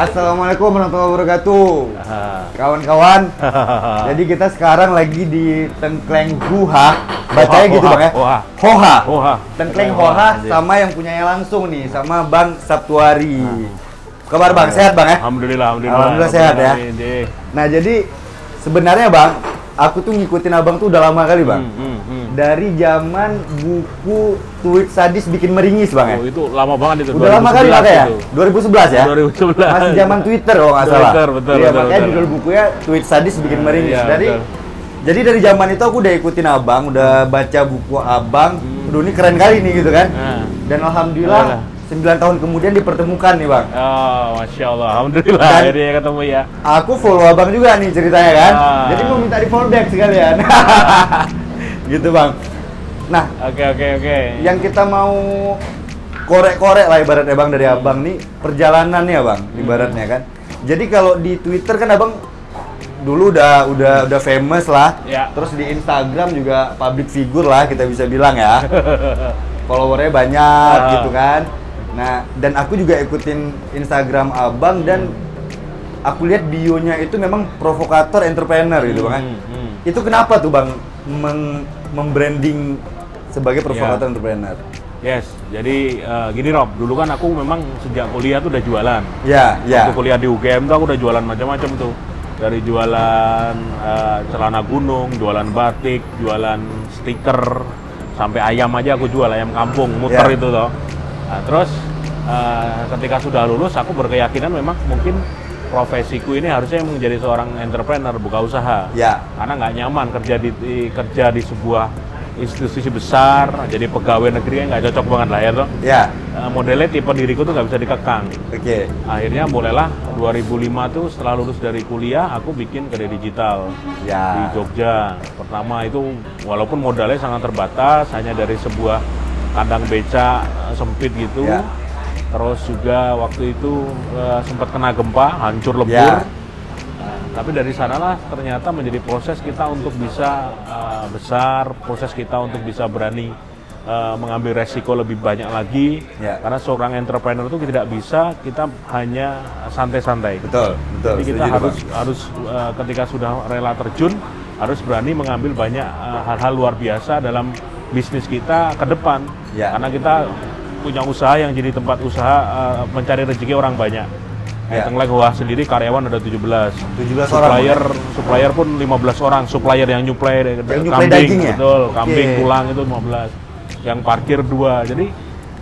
Assalamualaikum warahmatullahi wabarakatuh. Kawan-kawan. Jadi kita sekarang lagi di Tengkleng Hoha. Bacanya gitu Bang ya. Hoha. Tengkleng Hoha sama yang punyanya langsung nih, sama Bang Sabtuari. Kabar Bang, sehat Bang ya? Alhamdulillah sehat ya. Nah, jadi sebenarnya Bang, aku tuh ngikutin Abang tuh udah lama kali Bang. Dari zaman buku Tweet Sadis Bikin Meringis Bang ya? Oh, itu lama banget itu. Udah lama kali Bang ya? 2011 ya? 2011. Masih zaman Twitter kalau nggak salah. Betul. Iya, makanya judul bukunya Tweet Sadis Bikin Meringis. Jadi dari zaman itu aku udah ikutin Abang, udah baca buku Abang. Aduh, ini keren kali nih gitu kan. Dan alhamdulillah 9 tahun kemudian dipertemukan nih Bang. Oh, Masya Allah, alhamdulillah akhirnya ketemu ya. Aku follow Abang juga nih ceritanya kan. Jadi mau minta di follow back sekalian. Gitu Bang. Nah, Oke. yang kita mau korek-korek lah ibaratnya Bang dari Abang nih perjalanannya Bang, ibaratnya kan. Jadi kalau di Twitter kan Abang dulu udah famous lah. Ya. Terus di Instagram juga public figure lah kita bisa bilang ya. Followernya banyak gitu kan. Nah, dan aku juga ikutin Instagram Abang dan aku lihat bio-nya itu memang provokator entrepreneur gitu Bang. Itu kenapa tuh Bang membranding sebagai provokator entrepreneur? Yes, jadi gini Rob, dulu kan aku memang sejak kuliah tuh udah jualan. Ya. Waktu kuliah di UGM tuh aku udah jualan macam-macam tuh. Dari jualan celana gunung, jualan batik, jualan stiker, sampai ayam aja aku jual, ayam kampung, muter itu toh. Nah, terus ketika sudah lulus aku berkeyakinan memang mungkin profesiku ini harusnya menjadi seorang entrepreneur, buka usaha. Ya. Karena nggak nyaman kerja di sebuah institusi besar, jadi pegawai negeri nggak cocok banget lah ya toh. Ya. Modelnya tipe diriku tuh nggak bisa dikekang. Oke. Akhirnya mulailah 2005 tuh setelah lulus dari kuliah aku bikin kedai digital di Jogja. Pertama itu walaupun modalnya sangat terbatas, hanya dari sebuah kandang beca sempit gitu. Ya. Terus juga waktu itu sempat kena gempa, hancur lebur. Ya. Tapi dari sanalah ternyata menjadi proses kita untuk bisa besar, proses kita untuk bisa berani mengambil resiko lebih banyak lagi. Ya. Karena seorang entrepreneur itu tidak bisa kita hanya santai-santai. Betul. Jadi kita harus ketika sudah rela terjun harus berani mengambil banyak hal-hal luar biasa dalam bisnis kita ke depan. Ya. Karena kita punya usaha yang jadi tempat usaha mencari rezeki orang banyak. Tengkleng Hoha sendiri karyawan ada 17 orang. Supplier pun 15 orang. Supplier yang nyuplai kambing, daging, ya? Betul, kambing tulang itu 15. Yang parkir 2. Jadi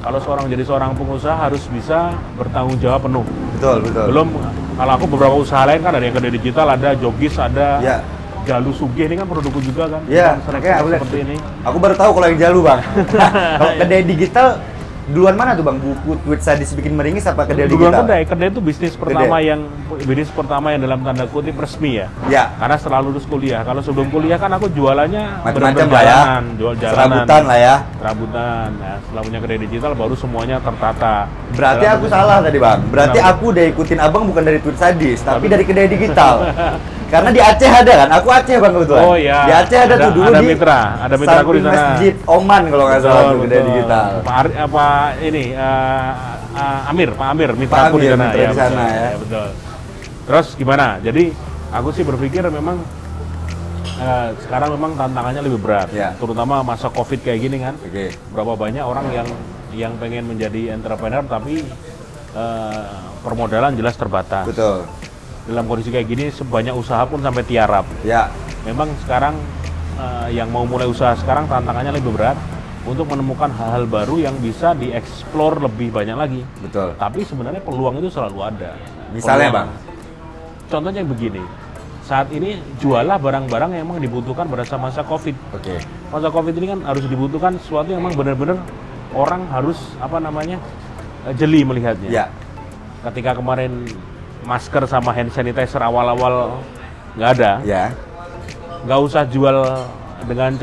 kalau jadi seorang pengusaha harus bisa bertanggung jawab penuh. Betul. Belum kalau aku beberapa usaha lain kan ada yang kedai digital, ada Jogis, ada Jalu Sugih, ini kan produkku juga kan. Iya, seperti ini. Aku baru tahu kalau yang Jalu Bang. Kalau kedai digital duluan mana tuh Bang? Buku Tweet Sadis Bikin Meringis apa kedai digital? Kedai itu bisnis pertama yang dalam tanda kutip resmi ya. Ya. Karena setelah lulus kuliah. Kalau sebelum kuliah kan aku jualannya macam-macam lah ya. Jual jalanan. Serabutan lah ya. Serabutan. Nah, setelah punya kedai digital baru semuanya tertata. Berarti aku salah tadi Bang. Berarti aku udah ikutin Abang bukan dari Tweet Sadis, tapi dari kedai digital. Karena di Aceh ada kan? Aku Aceh Bang kebetulan. Oh iya. Di Aceh ada tuh dulu ada mitra aku di sana. Masjid Oman kalau nggak salah tuh kedai digital. Pak Amir mitra aku di sana ya. Betul. Terus gimana? Jadi aku sih berpikir memang sekarang memang tantangannya lebih berat, terutama masa Covid kayak gini kan. Berapa banyak orang yang pengen menjadi entrepreneur tapi permodalan jelas terbatas. Betul. Dalam kondisi kayak gini sebanyak usaha pun sampai tiarap. Ya. Memang sekarang yang mau mulai usaha sekarang tantangannya lebih berat untuk menemukan hal-hal baru yang bisa dieksplor lebih banyak lagi. Betul. Tapi sebenarnya peluang itu selalu ada. Misalnya Bang? Contohnya begini, saat ini jualah barang-barang yang memang dibutuhkan pada masa Covid. Oke. Masa Covid ini kan harus dibutuhkan sesuatu yang memang benar-benar orang harus jeli melihatnya. Ya. Ketika kemarin masker sama hand sanitizer awal-awal nggak ada, nggak usah jual dengan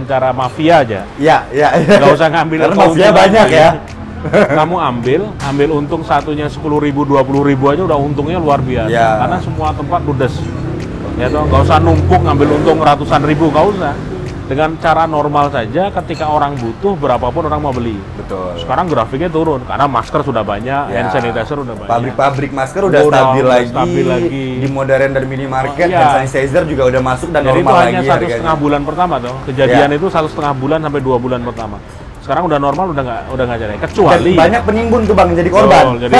cara mafia aja. Nggak usah ngambil. Karena mafia banyak ya. Kamu ambil untung satunya 10.000, 20.000 aja udah untungnya luar biasa. Karena semua tempat ludes. Ya toh, nggak usah numpuk ngambil untung ratusan ribu, nggak usah. dengan cara normal saja ketika orang butuh berapapun orang mau beli. Betul. Sekarang grafiknya turun karena masker sudah banyak, hand sanitizer sudah banyak. Pabrik-pabrik masker udah stabil lagi. Di modern dan minimarket, hand sanitizer juga udah masuk dan jadi normal lagi. Jadi itu hanya 1,5 bulan pertama tuh. Kejadian itu 1,5 bulan sampai 2 bulan pertama. Sekarang udah normal, udah nggak jadi. Kecuali dan banyak penimbun tuh Bang jadi korban. Jadi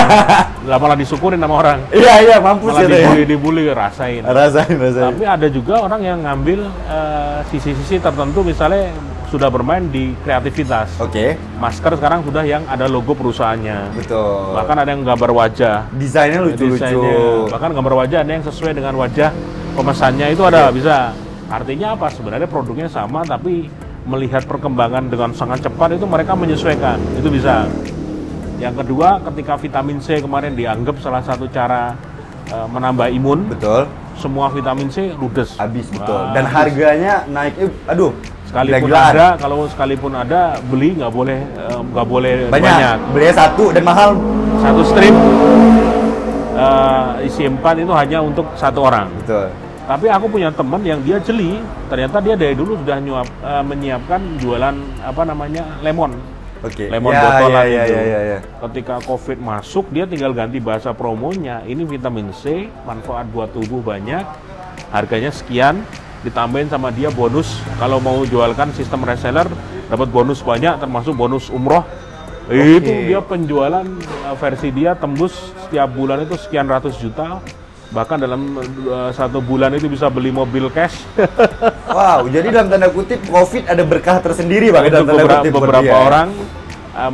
malah disyukurin sama orang. Iya mampus malah dibully, rasain. Rasain. Tapi ada juga orang yang ngambil sisi-sisi tertentu, misalnya sudah bermain di kreativitas. Masker sekarang sudah yang ada logo perusahaannya. Betul. Bahkan ada yang gambar wajah. Desainnya lucu-lucu. Bahkan gambar wajah ada yang sesuai dengan wajah pemesannya itu ada bisa. Artinya apa? Sebenarnya produknya sama tapi melihat perkembangan dengan sangat cepat itu mereka menyesuaikan, itu bisa. Yang kedua, ketika vitamin C kemarin dianggap salah satu cara menambah imun. Betul. Semua vitamin C ludes. Habis, betul. Dan harganya naik, sekalipun ada, kalau sekalipun ada, beli nggak boleh banyak. Belinya satu dan mahal. Satu strip isi 4 itu hanya untuk satu orang. Betul. Tapi aku punya teman yang dia jeli, ternyata dia dari dulu sudah menyiapkan jualan lemon. Lemon botolan itu. Ketika COVID masuk, dia tinggal ganti bahasa promonya. Ini vitamin C, manfaat buat tubuh banyak, harganya sekian, ditambahin sama dia bonus. Kalau mau jualkan sistem reseller, dapat bonus banyak, termasuk bonus umroh. Itu dia penjualan versi dia tembus setiap bulan itu sekian ratus juta. Bahkan dalam 1 bulan itu bisa beli mobil cash. Wow, jadi dalam tanda kutip COVID ada berkah tersendiri Bang. Untuk beberapa orang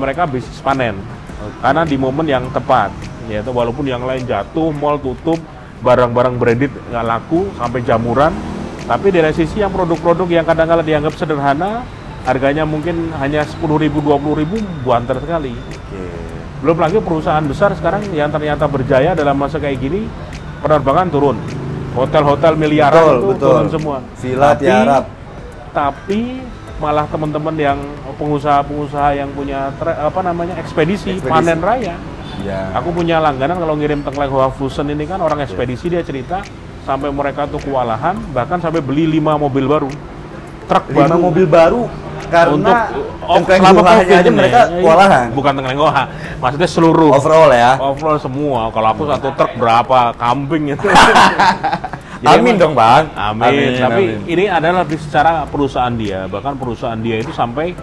mereka bisnis panen. Karena di momen yang tepat, yaitu walaupun yang lain jatuh, mall tutup, barang-barang branded nggak laku sampai jamuran. Tapi dari sisi yang produk-produk yang kadang-kadang dianggap sederhana, harganya mungkin hanya 10.000, 20.000, buanter sekali. Belum lagi perusahaan besar sekarang yang ternyata berjaya dalam masa kayak gini, penerbangan turun, hotel-hotel miliaran itu turun semua. Villa tiarap. Tapi malah teman-teman yang pengusaha-pengusaha yang punya ekspedisi panen raya. Aku punya langganan kalau ngirim tengkleng Hoa Fusen ini kan orang ekspedisi, dia cerita sampai mereka tuh kewalahan, bahkan sampai beli 5 mobil baru, truk 5 baru. mobil baru. Karena tengkleng Hoa-nya aja mereka kewalahan. Bukan tengkleng Hoa, maksudnya seluruh. Overall ya? Overall semua. Kalau aku satu truk berapa kambing itu. Amin dong Bang. Amin. Tapi ini adalah secara perusahaan dia. Bahkan perusahaan dia itu sampai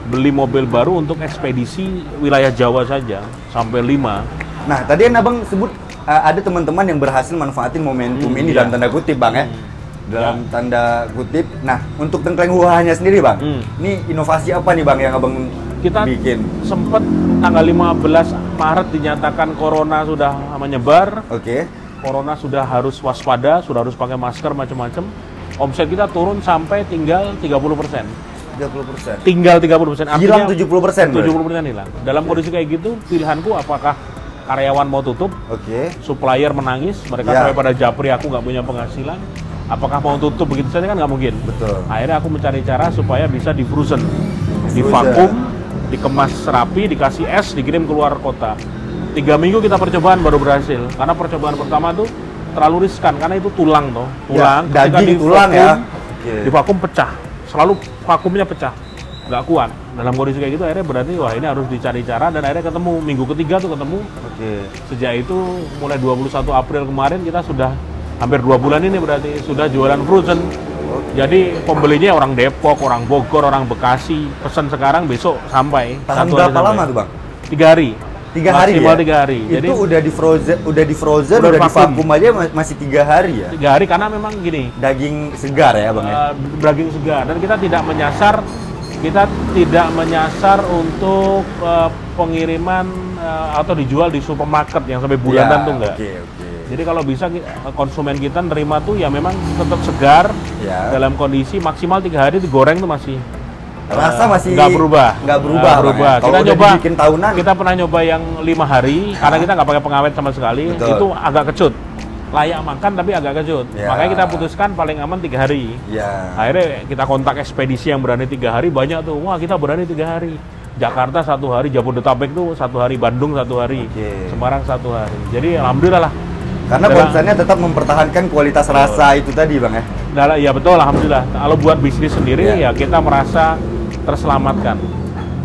beli mobil baru untuk ekspedisi wilayah Jawa saja. Sampai 5. Nah tadi yang Abang sebut ada teman-teman yang berhasil manfaatin momentum ini dalam tanda kutip Bang ya. Dalam tanda kutip. Nah, untuk tengkleng Hoa-nya sendiri Bang, ini inovasi apa nih Bang yang Abang bikin? Sempat tanggal 15 Maret dinyatakan corona sudah menyebar. Corona sudah harus waspada, sudah harus pakai masker macam-macam. Omset kita turun sampai tinggal 30%. 30%? Tinggal 30%. Hilang 70%? 70% hilang. Dalam kondisi kayak gitu, pilihanku apakah karyawan mau tutup, supplier menangis, mereka sampai pada japri aku nggak punya penghasilan. Apakah mau tutup begitu saja kan nggak mungkin. Betul. Akhirnya aku mencari cara supaya bisa di frozen, di vakum, dikemas rapi, dikasih es, dikirim keluar kota. 3 minggu kita percobaan baru berhasil. Karena percobaan pertama tuh terlalu riskan karena itu tulang tuh, daging tulang ya. Di vakum pecah, selalu vakumnya pecah, nggak kuat. Dalam kondisi kayak gitu akhirnya berarti wah ini harus dicari cara dan akhirnya ketemu minggu ketiga tuh ketemu. Sejak itu mulai 21 April kemarin kita sudah hampir 2 bulan ini berarti sudah jualan frozen. Jadi pembelinya orang Depok, orang Bogor, orang Bekasi. Pesan sekarang besok sampai. Tahan berapa lama tuh Bang? 3 hari. 3 hari maksimal ya? 3 hari. Itu jadi udah di frozen, udah di vakum aja masih 3 hari ya? 3 hari karena memang gini. Daging segar ya Bang ya? Daging segar dan kita tidak menyasar untuk pengiriman atau dijual di supermarket yang sampai bulanan tuh enggak. Jadi kalau bisa konsumen kita nerima tuh ya memang tetap segar dalam kondisi maksimal 3 hari digoreng tuh masih rasa masih nggak berubah. Kita nyoba bikin tahunan. Kita pernah nyoba yang 5 hari karena kita nggak pakai pengawet sama sekali. Itu agak kecut. Layak makan tapi agak kecut. Makanya kita putuskan paling aman 3 hari. Akhirnya kita kontak ekspedisi yang berani 3 hari banyak tuh. Wah kita berani 3 hari. Jakarta 1 hari, Jabodetabek tuh 1 hari, Bandung 1 hari, Semarang 1 hari. Jadi alhamdulillah lah. Karena konsennya tetap mempertahankan kualitas rasa itu tadi Bang ya. Ya betul, alhamdulillah. Kalau buat bisnis sendiri ya kita merasa terselamatkan.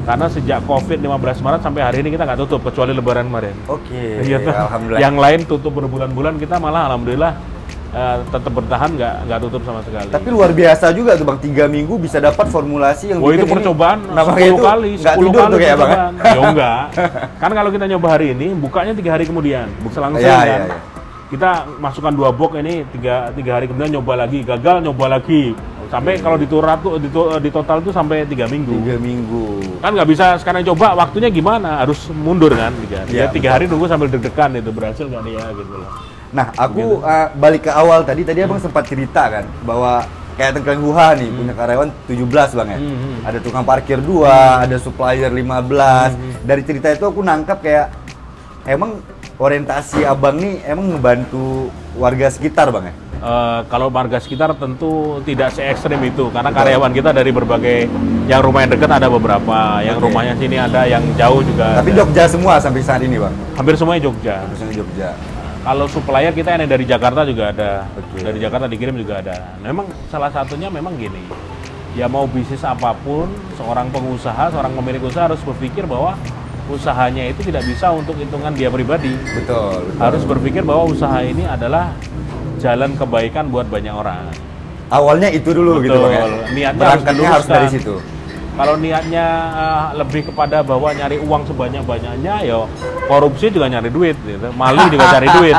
Karena sejak COVID 15 Maret sampai hari ini kita nggak tutup kecuali Lebaran kemarin. Oke. Alhamdulillah. Yang lain tutup berbulan-bulan, kita malah alhamdulillah tetap bertahan, nggak tutup sama sekali. Tapi luar biasa juga tuh Bang, 3 minggu bisa dapat formulasi yang itu percobaan 10 kali, 10 kali tuh kayak Bang. Ya enggak. Kan kalau kita nyoba hari ini, bukanya 3 hari kemudian. Selang kan. Kita masukkan 2 box ini 3 hari kemudian nyoba lagi, gagal nyoba lagi. Sampai kalau di total itu sampai 3 minggu. 3 minggu. Kan nggak bisa sekarang coba, waktunya gimana? Harus mundur kan. 3 hari nunggu sambil deg-degan itu, berhasil nggak nih ya gitu loh. Nah, aku balik ke awal tadi Abang sempat cerita kan bahwa kayak Tengkleng Huha nih punya karyawan 17 Bang ya. Ada tukang parkir 2, ada supplier 15. Dari cerita itu aku nangkap kayak emang orientasi Abang nih emang ngebantu warga sekitar Bang ya. Kalau warga sekitar tentu tidak se-ekstrim itu, karena karyawan kita dari berbagai, yang rumahnya dekat ada beberapa, yang rumahnya sini ada, yang jauh juga. Tapi ada. Jogja semua sampai saat ini Bang? Hampir semuanya Jogja. Hampir semuanya Jogja. Kalau supplier kita yang dari Jakarta juga ada, dari Jakarta dikirim juga ada. Memang salah satunya memang gini, ya mau bisnis apapun, seorang pengusaha, seorang pemilik usaha harus berpikir bahwa usahanya itu tidak bisa untuk hitungan dia pribadi. Betul. Harus berpikir bahwa usaha ini adalah jalan kebaikan buat banyak orang. Awalnya itu dulu. Betul. Gitu Bang ya? Niatnya harus dari situ. Kalau niatnya lebih kepada bahwa nyari uang sebanyak-banyaknya, ya korupsi juga nyari duit, gitu. Maling juga cari duit.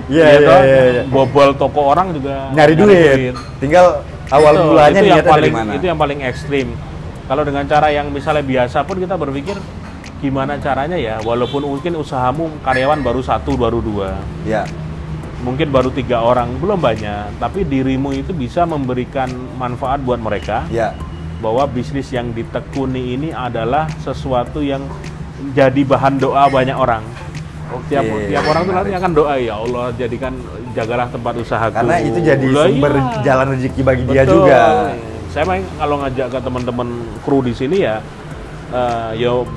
Iya. Bobol toko orang juga nyari duit. Tinggal awal mulanya niatnya dari mana. Itu yang paling ekstrim. Kalau dengan cara yang misalnya biasa pun kita berpikir gimana caranya ya, walaupun mungkin usahamu karyawan baru 1, baru 2. Ya. Mungkin baru 3 orang, belum banyak, tapi dirimu itu bisa memberikan manfaat buat mereka. Ya. Bahwa bisnis yang ditekuni ini adalah sesuatu yang jadi bahan doa banyak orang. Tiap orang tuh nanti akan doa, ya Allah jagalah tempat usahaku. Karena itu jadi sumber jalan rezeki bagi dia juga. Saya kalau ngajak ke teman-teman kru di sini ya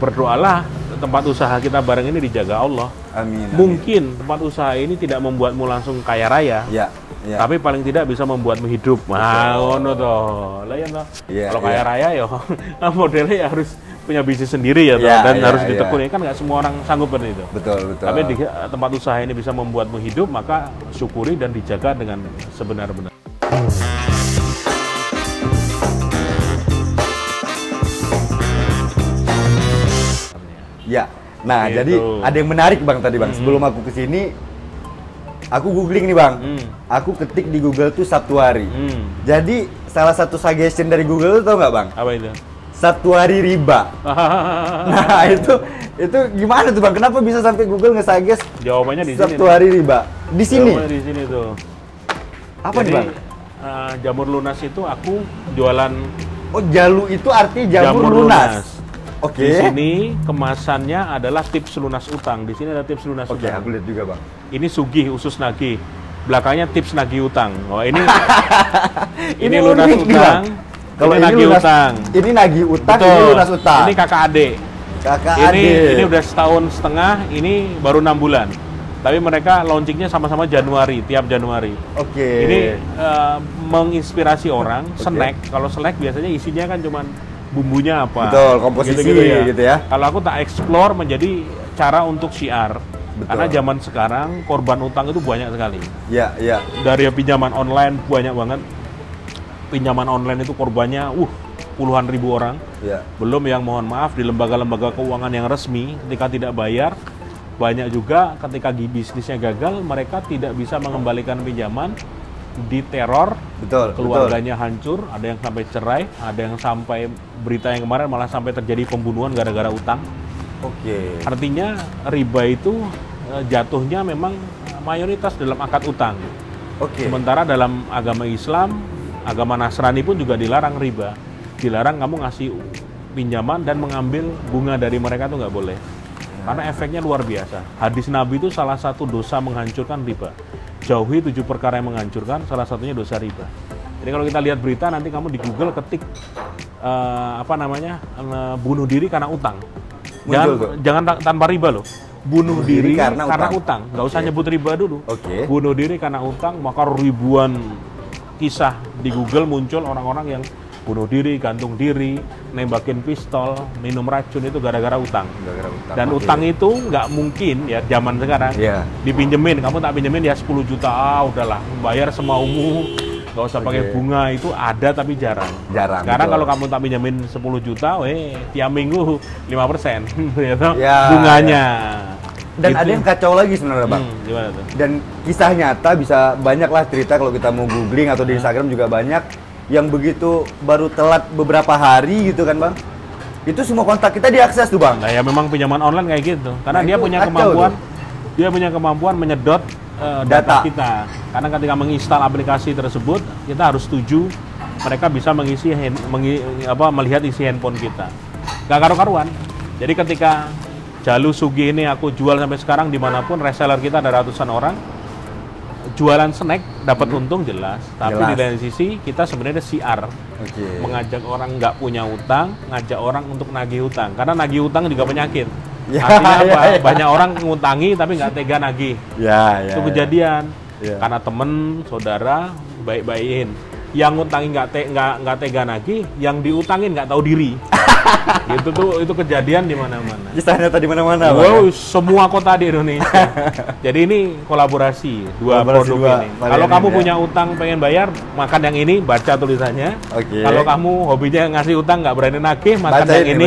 berdoalah tempat usaha kita bareng ini dijaga Allah. Amin. Mungkin tempat usaha ini tidak membuatmu langsung kaya raya. Ya. Tapi paling tidak bisa membuatmu hidup. Ngono toh. Lah ya toh. Kalau kaya raya ya modelnya ya harus punya bisnis sendiri ya toh, dan harus ditekuni, kan nggak semua orang sanggup seperti itu. Betul. Tapi di tempat usaha ini bisa membuatmu hidup, maka syukuri dan dijaga dengan sebenar-benar. Ya. Nah, jadi ada yang menarik Bang tadi Bang. Sebelum aku kesini, aku googling nih Bang. Aku ketik di Google tuh Sabtuari. Jadi salah satu suggestion dari Google tuh tau nggak Bang? Apa itu? Sabtuari riba. Nah itu gimana tuh Bang? Kenapa bisa sampai Google nge-suggest jawabannya di sini? Sabtuari riba. Di sini. Jawabannya di sini tuh. Apa nih Bang? Jamur lunas itu aku jualan. Oh, jalu itu arti jamur lunas. Oke. Di sini kemasannya adalah tips lunas utang. Di sini ada tips lunas utang. Oke, aku lihat juga Bang. Ini sugih usus nagih. Belakangnya tips nagih utang. Oh, ini ini lunas utang. Kalau ini nagih utang. Ini nagih utang, ini lunas utang. Ini kakak adik. Ini udah setahun setengah, ini baru 6 bulan. Tapi mereka launchingnya sama-sama Januari, tiap Januari. Oke. Ini menginspirasi orang. Snack, kalau snack biasanya isinya kan cuman bumbunya apa. Betul, komposisi gitu ya. Kalau aku tak explore menjadi cara untuk syiar. Betul. Karena zaman sekarang korban utang itu banyak sekali. Iya. Dari pinjaman online banyak banget. Pinjaman online itu korbannya puluhan ribu orang. Ya. Belum yang mohon maaf di lembaga-lembaga keuangan yang resmi ketika tidak bayar, banyak juga ketika bisnisnya gagal mereka tidak bisa mengembalikan pinjaman, diteror, keluarganya hancur, ada yang sampai cerai, ada yang sampai berita yang kemarin malah sampai terjadi pembunuhan gara-gara utang. Oke. Artinya riba itu jatuhnya memang mayoritas dalam akad utang. Oke. Sementara dalam agama Islam, agama Nasrani pun juga dilarang riba. Dilarang kamu ngasih pinjaman dan mengambil bunga dari mereka tuh nggak boleh. Karena efeknya luar biasa. Hadis Nabi itu salah satu dosa menghancurkan riba. Jauhi 7 perkara yang menghancurkan, salah satunya dosa riba. Jadi kalau kita lihat berita nanti kamu di Google ketik bunuh diri karena utang. Jangan tanpa riba loh. Bunuh diri karena utang. Nggak usah nyebut riba dulu. Bunuh diri karena utang, maka ribuan kisah di Google muncul orang-orang yang bunuh diri, gantung diri, nembakin pistol, minum racun itu gara-gara utang. Dan utang itu nggak mungkin ya zaman sekarang dipinjemin, kamu tak pinjemin ya 10 juta, udahlah bayar semaumu, nggak usah pakai bunga, itu ada tapi jarang. Sekarang kalau kamu tak pinjemin 10 juta, tiap minggu 5% gitu, bunganya. Dan gitu. Ada yang kacau lagi sebenarnya Bang. Gimana tuh? Dan kisah nyata bisa banyak lah cerita kalau kita mau googling atau di Instagram juga banyak. Yang begitu baru telat beberapa hari gitu kan Bang, itu semua kontak kita diakses tuh Bang. Nah ya memang pinjaman online kayak gitu, karena dia punya kemampuan menyedot data kita. Karena ketika menginstal aplikasi tersebut, kita harus setuju mereka bisa melihat isi handphone kita. Gak karu-karuan. Jadi ketika Jalu Sugi ini aku jual sampai sekarang dimanapun, reseller kita ada ratusan orang. Jualan snack dapat untung jelas, tapi di lain sisi kita sebenarnya CR, mengajak orang nggak punya utang, ngajak orang untuk nagih utang, karena nagih utang juga penyakit. Artinya apa? Banyak orang ngutangi tapi nggak tega nagih. Itu kejadian karena temen, saudara baik-baikin. Yang ngutangi nggak tega nagih, yang diutangin nggak tahu diri. Itu kejadian di mana-mana. Kisahnya tadi mana-mana. Wow, semua kota di Indonesia. Jadi ini kolaborasi dua produk ini. Kalau kamu punya utang pengen bayar, makan yang ini, baca tulisannya. Kalau kamu hobinya ngasih utang nggak berani nagih, makan baca yang ini.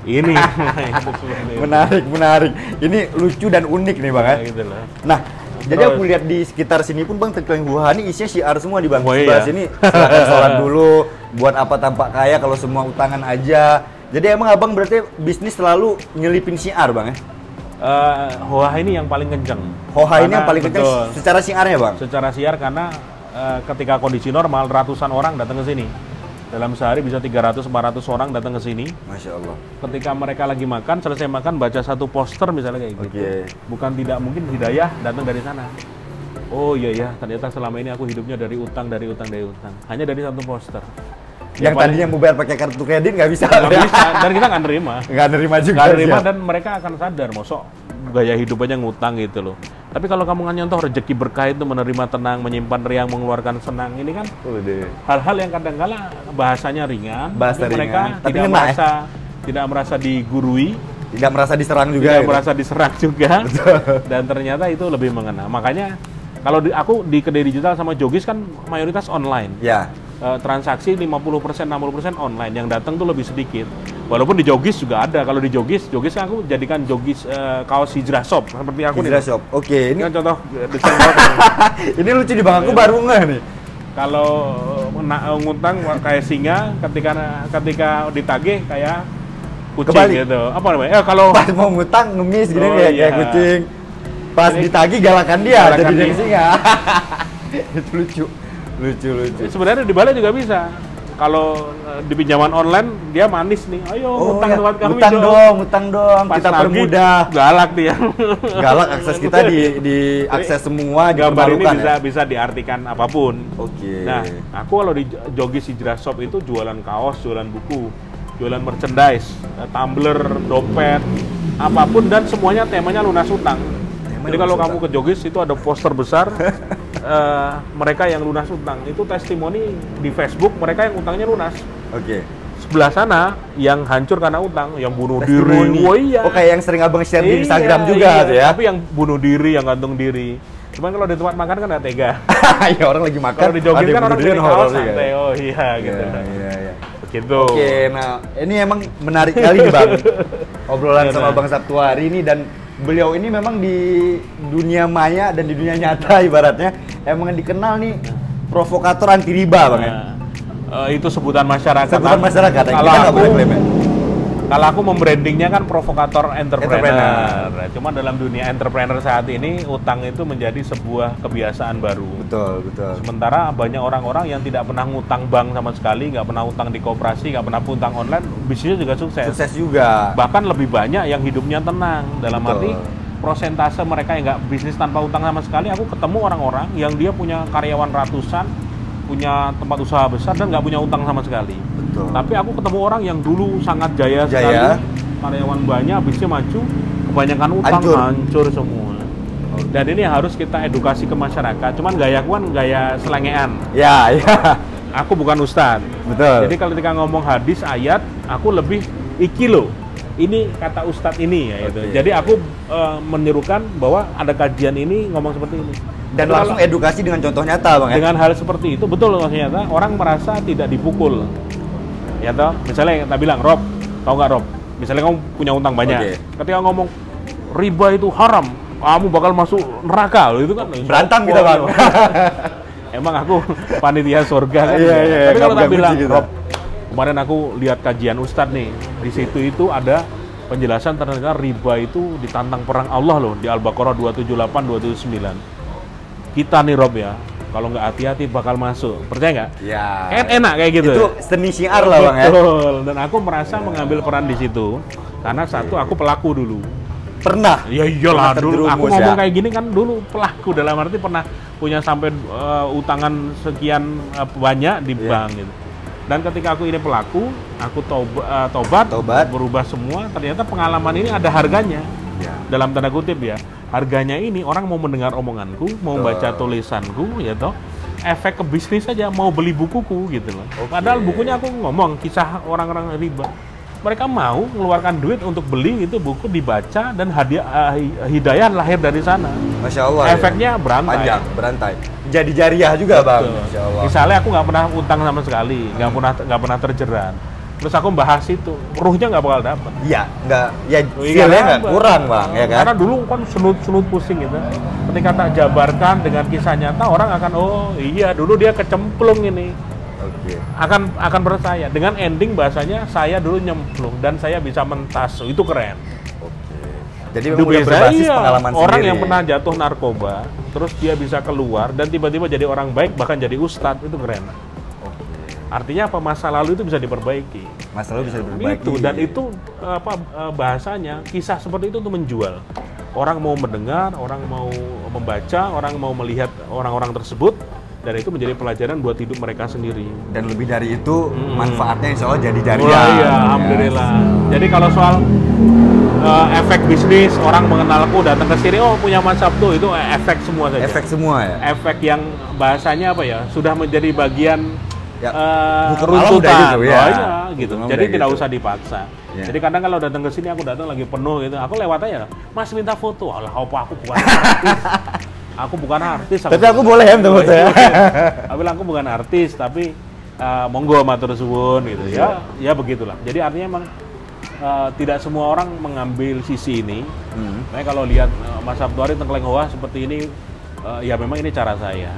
Ini. Menarik. Ini lucu dan unik nih Bang. Gitu loh. Nah, jadi aku lihat di sekitar sini pun Bang, Teguh ini isinya syiar semua di Bang. Sebelah sini silakan sholat dulu, buat apa tampak kaya kalau semua utangan aja. Jadi emang Abang berarti bisnis selalu nyelipin syiar Bang ya? Hoha ini yang paling kenceng. Hoha ini yang paling kenceng secara syiarnya Bang? Secara syiar karena ketika kondisi normal ratusan orang datang ke sini. Dalam sehari bisa 300-400 orang datang ke sini. Masya Allah. Ketika mereka lagi makan, selesai makan baca satu poster misalnya kayak gitu. Bukan tidak mungkin hidayah datang dari sana. Oh iya, ternyata selama ini aku hidupnya dari utang. Hanya dari satu poster. Yang tadinya mau bayar pakai kartu kredit nggak bisa. Dan kita nggak nerima. Nggak nerima juga. Nggak nerima dan mereka akan sadar, mosok gaya hidup aja ngutang gitu loh. Tapi kalau kamu nggak nyontoh rezeki berkah itu menerima tenang, menyimpan riang, mengeluarkan senang, ini kan hal-hal yang kadang-kala bahasanya ringan, mereka tidak merasa digurui, tidak merasa diserang juga, dan ternyata itu lebih mengena. Makanya kalau aku di kedai digital sama Jogis kan mayoritas online. Transaksi 50%, 60% online, yang datang tuh lebih sedikit. Walaupun di Jogis juga ada. Kalau di Jogis kan aku jadikan Jogis kaos hijrah shop seperti aku nih. Hijrah shop. Oke, ini kan contoh desain. Ini lucu di Bang, aku baru ngeh nih. Kalau ngutang kayak singa, ketika ditagih kayak kucing. Kebalik. Gitu. Apa namanya? Kalau pas mau ngutang ngemis gini kayak kucing. Pas ditagih galakan dia jadi singa. Itu lucu. Sebenarnya di Bali juga bisa. Kalau di pinjaman online dia manis nih. Ayo utang buat kami utang dong. Pas kita permudah. Galak dia. Galak, akses kita di akses semua. Gambar ini bisa diartikan apapun. Nah, aku kalau di Jogis Hijrah Shop itu jualan kaos, jualan buku, jualan merchandise, tumbler, dompet, apapun, dan semuanya temanya lunas utang. Jadi kalau kamu ke Jogis itu ada poster besar mereka yang lunas utang. Itu testimoni di Facebook mereka yang utangnya lunas. Sebelah sana yang hancur karena utang, yang bunuh diri. Oh, kayak yang sering Abang share di Instagram juga tuh ya. Tapi yang bunuh diri, yang gantung diri. Cuman kalau di tempat makan kan nggak tega. Ya orang lagi makan. Kalau di Jogis kan orang pakai kaos santai. Oh iya gitu. Begitu. Nah ini emang menarik kali nih Bang. Obrolan sama Bang Sabtuari ini, dan beliau ini memang di dunia maya dan di dunia nyata ibaratnya emang dikenal nih provokator anti riba Bang ya. Itu sebutan masyarakat. Kalau aku membrandingnya kan provokator entrepreneur. Cuma dalam dunia entrepreneur saat ini utang itu menjadi sebuah kebiasaan baru. Betul. Sementara banyak orang-orang yang tidak pernah ngutang bank sama sekali, nggak pernah utang di koperasi, nggak pernah utang online, bisnisnya juga sukses. Sukses juga. Bahkan lebih banyak yang hidupnya tenang. Dalam arti prosentase mereka yang nggak bisnis tanpa utang sama sekali. Aku ketemu orang-orang yang dia punya karyawan ratusan, punya tempat usaha besar dan nggak punya utang sama sekali. Tapi aku ketemu orang yang dulu sangat jaya sekali, karyawan banyak, bisnisnya maju, kebanyakan utang hancur semua. Dan ini harus kita edukasi ke masyarakat. Cuman gayaku kan gaya selengean. Ya, ya. Aku bukan ustadz. Betul. Jadi kalau ketika ngomong hadis, ayat, aku lebih iki loh. Ini kata ustadz ini ya itu. Jadi aku menyerukan bahwa ada kajian ini ngomong seperti ini. Dan langsung edukasi dengan contoh nyata, Bang. Dengan hal seperti itu, betul maksudnya nyata, orang merasa tidak dipukul. Ya toh, misalnya kita bilang, Rob, tau nggak Rob? Misalnya kamu punya utang banyak. Ketika ngomong riba itu haram, kamu bakal masuk neraka loh, itu kan berantem kita, Bang. Emang aku panitia surga kan? Iya. Tapi kalau tak bilang, Rob, kemarin aku lihat kajian Ustadz nih, di situ itu ada penjelasan ternyata riba itu ditantang perang Allah loh, di Al-Baqarah 278, 279. Kita nih Rob ya, kalau nggak hati-hati bakal masuk, percaya nggak? Ya. Kan enak kayak gitu. Itu seni syiar lah, Bang, ya. Betul, dan aku merasa mengambil peran di situ, karena satu, aku pelaku dulu. Pernah? Ya iyalah, dulu aku ngomong ya? kayak gini kan dulu pelaku, dalam arti pernah punya sampai utangan sekian banyak di bank gitu. Dan ketika aku ini pelaku, aku tobat, berubah semua, ternyata pengalaman ini ada harganya. Dalam tanda kutip ya, harganya ini orang mau mendengar omonganku, mau baca tulisanku, ya toh, efek ke bisnis saja, mau beli bukuku gitu loh. Padahal bukunya aku ngomong kisah orang-orang riba. Mereka mau mengeluarkan duit untuk beli itu buku, dibaca, dan hidayah lahir dari sana. Masya Allah. Efeknya ya? berantai. Panjang, berantai. Jadi jariah juga, Bang. Masya Allah. Misalnya aku nggak pernah utang sama sekali, nggak pernah terjerat. Terus aku bahas itu, ruhnya nggak bakal dapat. Iya, nggak, ya feel-nya nggak kurang, Bang, ya kan? Karena dulu kan sunut pusing gitu. Ketika tak jabarkan dengan kisah nyata, orang akan, oh iya dulu dia kecemplung ini. Akan percaya dengan ending bahasanya saya dulu nyemplung dan saya bisa mentas, itu keren. Jadi memang udah berbasis pengalaman orang sendiri. yang pernah jatuh narkoba terus dia bisa keluar dan tiba-tiba jadi orang baik, bahkan jadi ustadz, itu keren. Artinya apa, masa lalu itu bisa diperbaiki. Masa lalu bisa diperbaiki. Itu, dan itu bahasanya kisah seperti itu tuh menjual. Orang mau mendengar, orang mau membaca, orang mau melihat orang-orang tersebut. Dan itu menjadi pelajaran buat hidup mereka sendiri. Dan lebih dari itu, manfaatnya insya Allah jadi jariah. Oh iya, alhamdulillah. Jadi kalau soal efek bisnis, orang mengenalku datang ke sini, oh punya Mas Sabtu, itu efek semua saja. Efek semua ya? Efek yang bahasanya apa ya, sudah menjadi bagian runtutan. Gitu, ya. Oh iya, gitu. Jadi tidak gitu. usah dipaksa. Ya. Jadi kadang kalau datang ke sini, aku datang lagi penuh gitu, aku lewat aja, Mas minta foto. Alah, apa aku bukan artis. Aku bukan artis. Tapi aku boleh ya menurut saya. Aku bilang aku bukan artis, tapi monggo matur suwun gitu ya. Ya begitulah. Jadi artinya emang tidak semua orang mengambil sisi ini. Makanya kalau lihat Mas Sabtuari tengkleng hoa seperti ini, ya memang ini cara saya.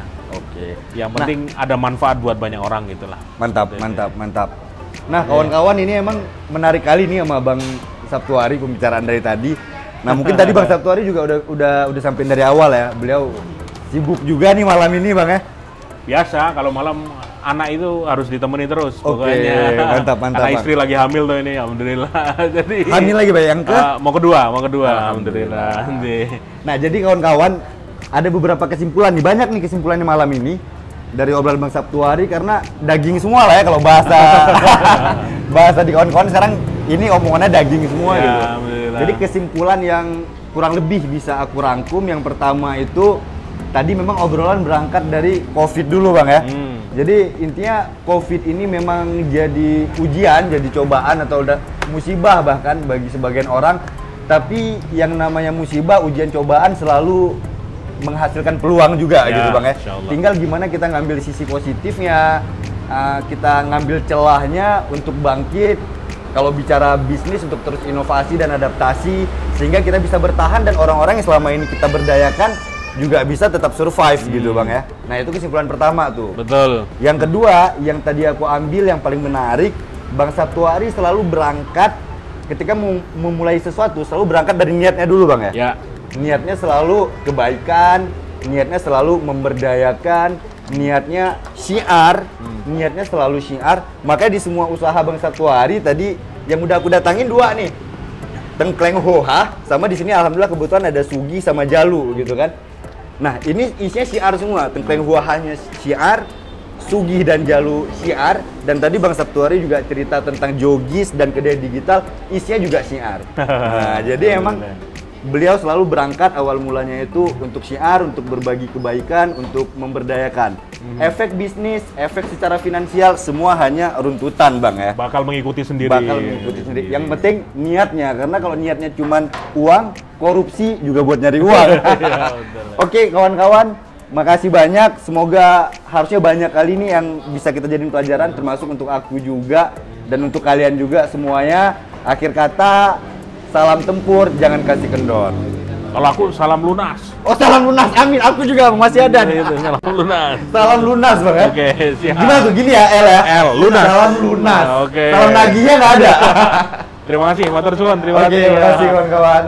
Yang penting ada manfaat buat banyak orang gitulah. Mantap, mantap. Nah, kawan-kawan, ini emang menarik kali nih sama Bang Sabtuari pembicaraan dari tadi. Nah, mungkin tadi Bang Sabtuari juga udah sampai dari awal ya. Beliau sibuk juga nih malam ini, Bang ya. Biasa kalau malam anak itu harus ditemani terus pokoknya. Mantap. Karena istri lagi hamil tuh ini, alhamdulillah. Jadi hamil lagi, Bang, yang ke? Mau kedua, alhamdulillah. Nah, jadi kawan-kawan, ada beberapa kesimpulan nih, banyak nih kesimpulannya malam ini dari obrolan Bang Sabtuari, karena daging semua lah ya kalau bahasa di kawan-kawan sekarang ini omongannya daging semua ya, gitu. Jadi kesimpulan yang kurang lebih bisa aku rangkum, yang pertama itu tadi memang obrolan berangkat dari COVID dulu, Bang ya. Jadi intinya COVID ini memang jadi ujian, jadi cobaan atau musibah bahkan bagi sebagian orang. Tapi yang namanya musibah, ujian, cobaan selalu menghasilkan peluang juga gitu, Bang ya. Tinggal gimana kita ngambil sisi positifnya, kita ngambil celahnya untuk bangkit. Kalau bicara bisnis, untuk terus inovasi dan adaptasi sehingga kita bisa bertahan dan orang-orang yang selama ini kita berdayakan juga bisa tetap survive gitu, Bang ya. Nah, itu kesimpulan pertama tuh. Betul. Yang kedua, yang tadi aku ambil yang paling menarik, Bang Sabtuari selalu berangkat ketika memulai sesuatu, selalu berangkat dari niatnya dulu, Bang ya. Ya. Niatnya selalu kebaikan, niatnya selalu memberdayakan, niatnya syiar, niatnya selalu syiar. Makanya di semua usaha Bang Sabtuari tadi yang udah aku datangin dua nih, tengkleng hoha, sama di sini alhamdulillah kebetulan ada sugi sama jalu gitu kan. Nah, ini isinya syiar semua, tengkleng hohanya syiar, sugi dan jalu syiar, dan tadi Bang Sabtuari juga cerita tentang jogis dan kedai digital, isinya juga syiar. Nah, jadi emang beliau selalu berangkat awal mulanya itu untuk syiar, untuk berbagi kebaikan, untuk memberdayakan. Efek bisnis, efek secara finansial, semua hanya runtutan Bang ya. Bakal mengikuti sendiri. Bakal mengikuti sendiri. Yang penting niatnya, karena kalau niatnya cuman uang, korupsi juga buat nyari uang. Oke kawan-kawan, makasih banyak. Semoga harusnya banyak kali nih yang bisa kita jadiin pelajaran, termasuk untuk aku juga dan untuk kalian juga semuanya. Akhir kata, salam tempur, jangan kasih kendor. Kalau aku salam lunas. Oh salam lunas, amin. Aku juga masih ada. Itu salam lunas. Salam lunas Bang ya. Oke, siap. Gimana tuh? Gini ya, L ya? L, lunas. Salam lunas. Oke. Salam nagihnya nggak ada. Terima kasih, matur suwun. Terima Oke, kasih. terima kasih kawan-kawan.